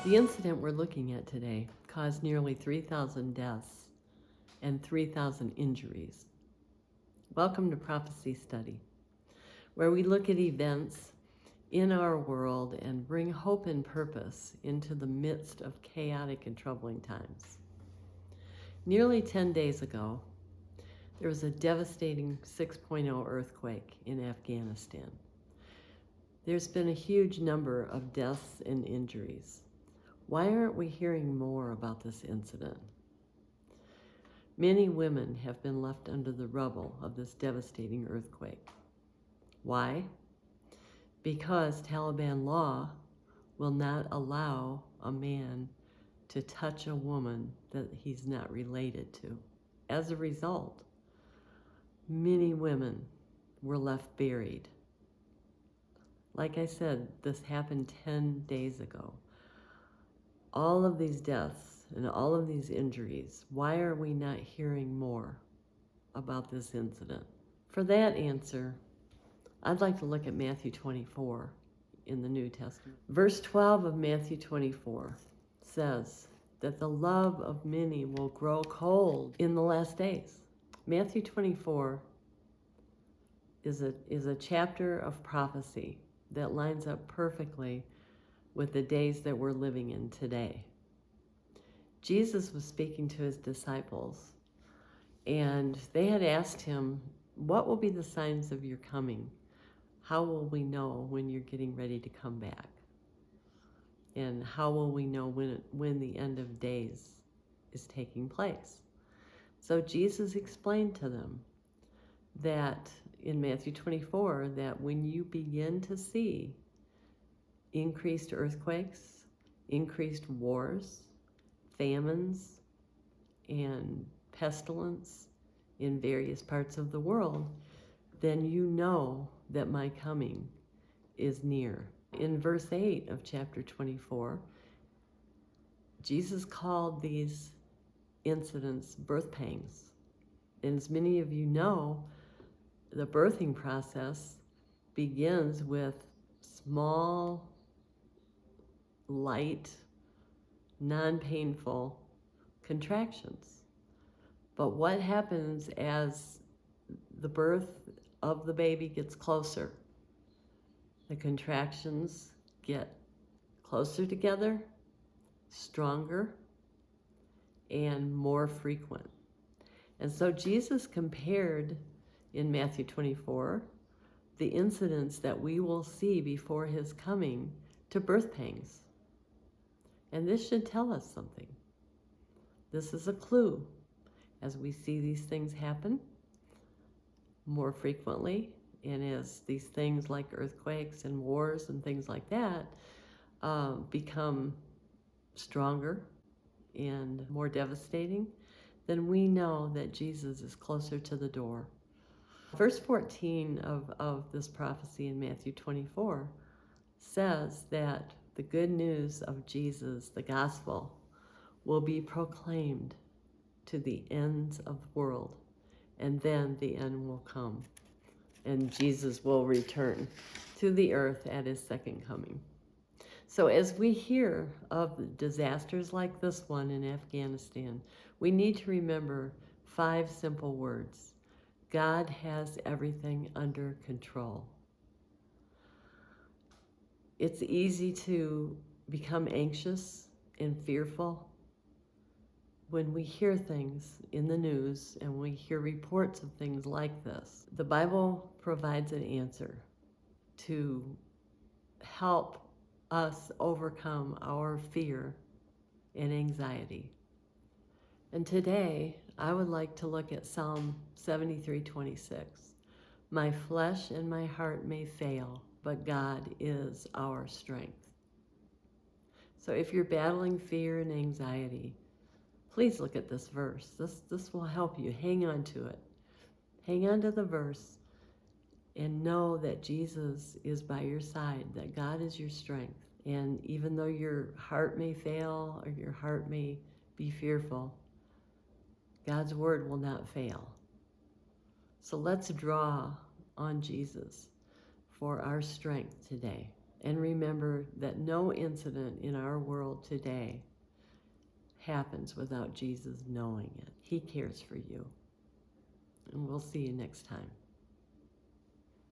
The incident we're looking at today caused nearly 3,000 deaths and 3,000 injuries. Welcome to Prophecy Study, where we look at events in our world and bring hope and purpose into the midst of chaotic and troubling times. Nearly 10 days ago, there was a devastating 6.0 earthquake in Afghanistan. There's been a huge number of deaths and injuries. Why aren't we hearing more about this incident? Many women have been left under the rubble of this devastating earthquake. Why? Because Taliban law will not allow a man to touch a woman that he's not related to. As a result, many women were left buried. Like I said, this happened 10 days ago. All of these deaths and all of these injuries, why are we not hearing more about this incident? For that answer, I'd like to look at Matthew 24 in the New Testament. Verse 12 of Matthew 24 says that the love of many will grow cold in the last days. Matthew 24 is a chapter of prophecy that lines up perfectly with the days that we're living in today. Jesus was speaking to his disciples, and they had asked him, what will be the signs of your coming? How will we know when you're getting ready to come back? And how will we know when the end of days is taking place? So Jesus explained to them that in Matthew 24, that when you begin to see increased earthquakes, increased wars, famines, and pestilence in various parts of the world, then you know that my coming is near. In verse 8 of chapter 24, Jesus called these incidents birth pangs. And as many of you know, the birthing process begins with small, light, non-painful contractions. But what happens as the birth of the baby gets closer? The contractions get closer together, stronger, and more frequent. And so Jesus compared in Matthew 24 the incidents that we will see before his coming to birth pangs. And this should tell us something. This is a clue. As we see these things happen more frequently, and as these things like earthquakes and wars and things like that become stronger and more devastating, then we know that Jesus is closer to the door. Verse 14 of this prophecy in Matthew 24 says that the good news of Jesus, the gospel, will be proclaimed to the ends of the world, and then the end will come, and Jesus will return to the earth at his second coming. So as we hear of disasters like this one in Afghanistan, we need to remember 5 simple words. God has everything under control. It's easy to become anxious and fearful when we hear things in the news and we hear reports of things like this. The Bible provides an answer to help us overcome our fear and anxiety. And today, I would like to look at Psalm 73:26. My flesh and my heart may fail, but God is our strength. So if you're battling fear and anxiety, please look at this verse. This will help you. Hang on to it. Hang on to the verse and know that Jesus is by your side, that God is your strength. And even though your heart may fail or your heart may be fearful, God's word will not fail. So let's draw on Jesus for our strength today And remember that no incident in our world today happens without Jesus knowing it. He cares for you. And we'll see you next time.